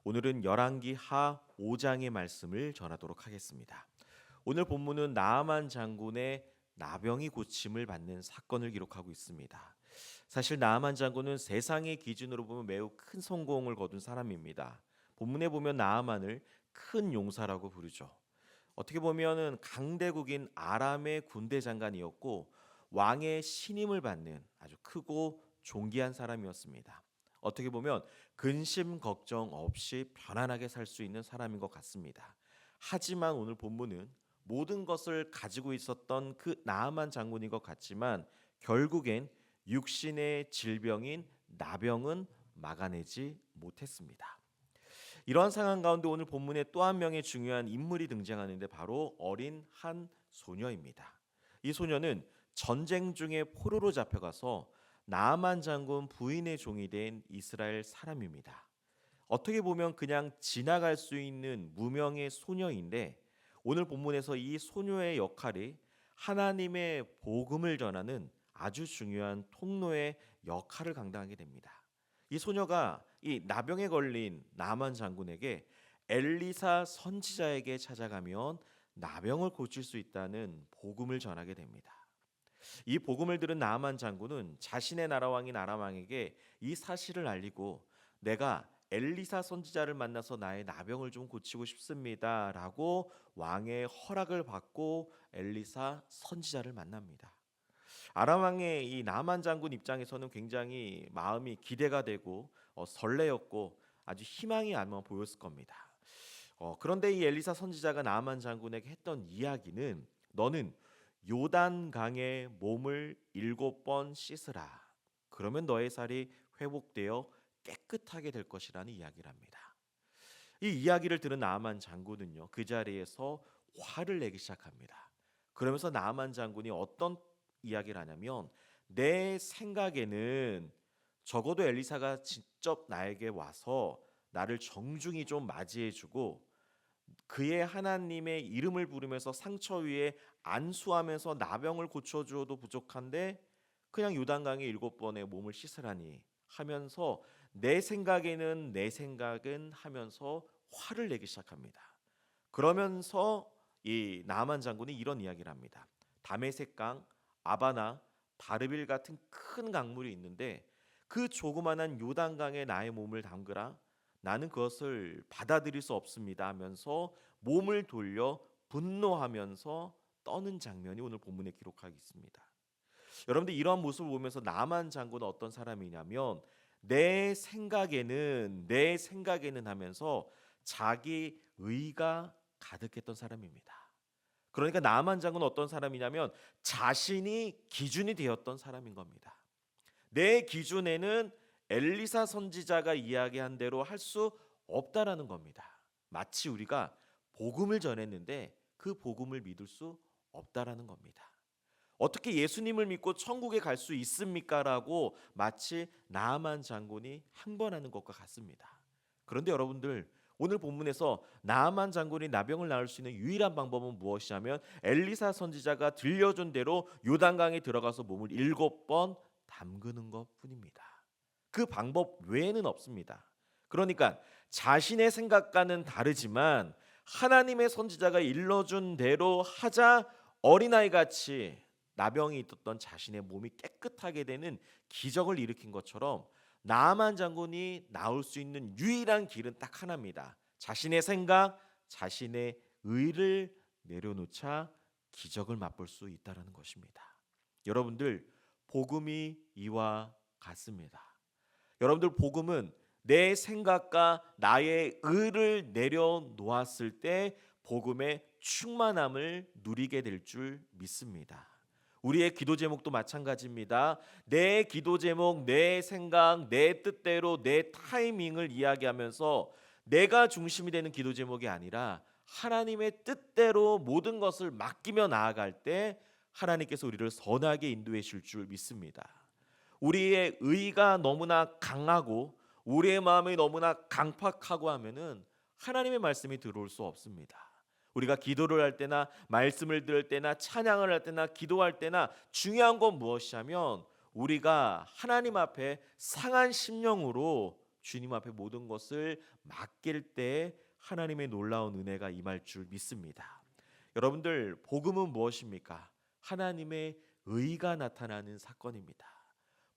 오늘은 열왕기 하 5장의 말씀을 전하도록 하겠습니다. 오늘 본문은 나아만 장군의 나병이 고침을 받는 사건을 기록하고 있습니다. 사실 나아만 장군은 세상의 기준으로 보면 매우 큰 성공을 거둔 사람입니다. 본문에 보면 나아만을 큰 용사라고 부르죠. 어떻게 보면은 강대국인 아람의 군대 장관이었고 왕의 신임을 받는 아주 크고 존귀한 사람이었습니다. 어떻게 보면 근심 걱정 없이 편안하게 살 수 있는 사람인 것 같습니다. 하지만 오늘 본문은 모든 것을 가지고 있었던 그 나아만 장군인 것 같지만 결국엔 육신의 질병인 나병은 막아내지 못했습니다. 이러한 상황 가운데 오늘 본문에 또 한 명의 중요한 인물이 등장하는데 바로 어린 한 소녀입니다. 이 소녀는 전쟁 중에 포로로 잡혀가서 나아만 장군 부인의 종이 된 이스라엘 사람입니다. 어떻게 보면 그냥 지나갈 수 있는 무명의 소녀인데 오늘 본문에서 이 소녀의 역할이 하나님의 복음을 전하는 아주 중요한 통로의 역할을 감당하게 됩니다. 이 소녀가 이 나병에 걸린 나만 장군에게 엘리사 선지자에게 찾아가면 나병을 고칠 수 있다는 복음을 전하게 됩니다. 이 복음을 들은 나아만 장군은 자신의 나라 왕인 아람 왕에게 이 사실을 알리고 내가 엘리사 선지자를 만나서 나의 나병을 좀 고치고 싶습니다라고 왕의 허락을 받고 엘리사 선지자를 만납니다. 아람 왕의 이 나만 장군 입장에서는 굉장히 마음이 기대가 되고 설레었고 아주 희망이 아마 보였을 겁니다. 그런데 이 엘리사 선지자가 나만 장군에게 했던 이야기는 너는 요단강에 몸을 7번 씻으라. 그러면 너의 살이 회복되어 깨끗하게 될 것이라는 이야기를 합니다. 이 이야기를 들은 나아만 장군은요 그 자리에서 화를 내기 시작합니다. 그러면서 나아만 장군이 어떤 이야기를 하냐면 내 생각에는 적어도 엘리사가 직접 나에게 와서 나를 정중히 좀 맞이해주고 그의 하나님의 이름을 부르면서 상처 위에 안수하면서 나병을 고쳐주어도 부족한데 그냥 요단강에 7번의 몸을 씻으라니 하면서 내 생각은 하면서 화를 내기 시작합니다. 그러면서 이 나만 장군이 이런 이야기를 합니다. 다메섹강, 아바나, 바르빌 같은 큰 강물이 있는데 그 조그만한 요단강에 나의 몸을 담그라. 나는 그것을 받아들일 수 없습니다 하면서 몸을 돌려 분노하면서 떠는 장면이 오늘 본문에 기록하고 있습니다. 여러분들 이러한 모습을 보면서 나만 장군은 어떤 사람이냐면 내 생각에는 하면서 자기 의가 가득했던 사람입니다. 그러니까 나만 장군은 어떤 사람이냐면 자신이 기준이 되었던 사람인 겁니다. 내 기준에는 엘리사 선지자가 이야기한 대로 할 수 없다라는 겁니다. 마치 우리가 복음을 전했는데 그 복음을 믿을 수 없다라는 겁니다. 어떻게 예수님을 믿고 천국에 갈 수 있습니까라고 마치 나아만 장군이 항변하는 것과 같습니다. 그런데 여러분들 오늘 본문에서 나아만 장군이 나병을 나을 수 있는 유일한 방법은 무엇이냐면 엘리사 선지자가 들려준 대로 요단강에 들어가서 몸을 7번 담그는 것뿐입니다. 그 방법 외에는 없습니다. 그러니까 자신의 생각과는 다르지만 하나님의 선지자가 일러준 대로 하자 어린아이 같이 나병이 있었던 자신의 몸이 깨끗하게 되는 기적을 일으킨 것처럼 나아만 장군이 나올 수 있는 유일한 길은 딱 하나입니다. 자신의 생각, 자신의 의를 내려놓자 기적을 맛볼 수 있다라는 것입니다. 여러분들 복음이 이와 같습니다. 여러분들 복음은 내 생각과 나의 의를 내려놓았을 때 복음의 충만함을 누리게 될 줄 믿습니다. 우리의 기도 제목도 마찬가지입니다. 내 기도 제목, 내 생각, 내 뜻대로 내 타이밍을 이야기하면서 내가 중심이 되는 기도 제목이 아니라 하나님의 뜻대로 모든 것을 맡기며 나아갈 때 하나님께서 우리를 선하게 인도해 주실 줄 믿습니다. 우리의 의가 너무나 강하고 우리의 마음이 너무나 강팍하고 하면은 하나님의 말씀이 들어올 수 없습니다. 우리가 기도를 할 때나 말씀을 들을 때나 찬양을 할 때나 기도할 때나 중요한 건 무엇이냐면 우리가 하나님 앞에 상한 심령으로 주님 앞에 모든 것을 맡길 때 하나님의 놀라운 은혜가 임할 줄 믿습니다. 여러분들, 복음은 무엇입니까? 하나님의 의가 나타나는 사건입니다.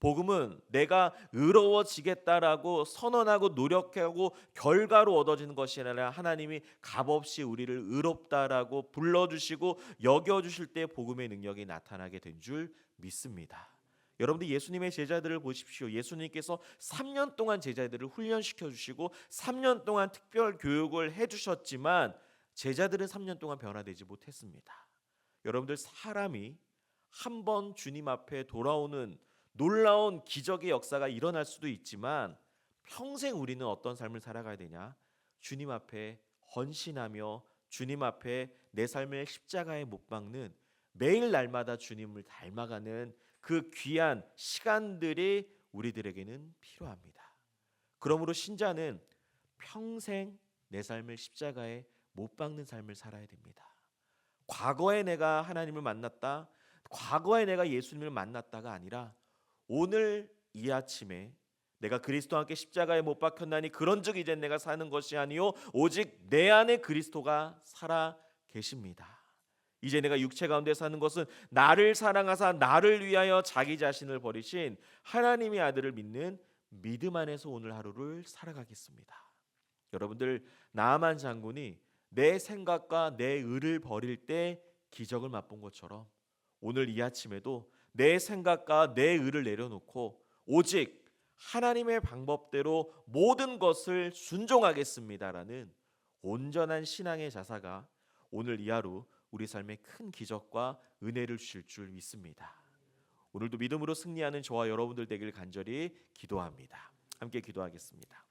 복음은 내가 의로워지겠다라고 선언하고 노력하고 결과로 얻어지는 것이 아니라 하나님이 값없이 우리를 의롭다라고 불러주시고 여겨주실 때 복음의 능력이 나타나게 된 줄 믿습니다. 여러분들, 예수님의 제자들을 보십시오. 예수님께서 3년 동안 제자들을 훈련시켜 주시고 3년 동안 특별 교육을 해주셨지만 제자들은 3년 동안 변화되지 못했습니다. 여러분들, 사람이 한 번 주님 앞에 돌아오는 놀라운 기적의 역사가 일어날 수도 있지만 평생 우리는 어떤 삶을 살아가야 되냐? 주님 앞에 헌신하며 주님 앞에 내 삶을 십자가에 못 박는, 매일 날마다 주님을 닮아가는 그 귀한 시간들이 우리들에게는 필요합니다. 그러므로 신자는 평생 내 삶을 십자가에 못 박는 삶을 살아야 됩니다. 과거에 내가 하나님을 만났다, 과거에 내가 예수님을 만났다가 아니라 오늘 이 아침에 내가 그리스도와 함께 십자가에 못 박혔나니 그런즉 이젠 내가 사는 것이 아니요 오직 내 안에 그리스도가 살아 계십니다. 이제 내가 육체 가운데 사는 것은 나를 사랑하사 나를 위하여 자기 자신을 버리신 하나님의 아들을 믿는 믿음 안에서 오늘 하루를 살아가겠습니다. 여러분들, 나아만 장군이 내 생각과 내 의를 버릴 때 기적을 맛본 것처럼 오늘 이 아침에도 내 생각과 내 의를 내려놓고 오직 하나님의 방법대로 모든 것을 순종하겠습니다라는 온전한 신앙의 자사가 오늘 이 하루 우리 삶에 큰 기적과 은혜를 주실 줄 믿습니다. 오늘도 믿음으로 승리하는 저와 여러분들 되길 간절히 기도합니다. 함께 기도하겠습니다.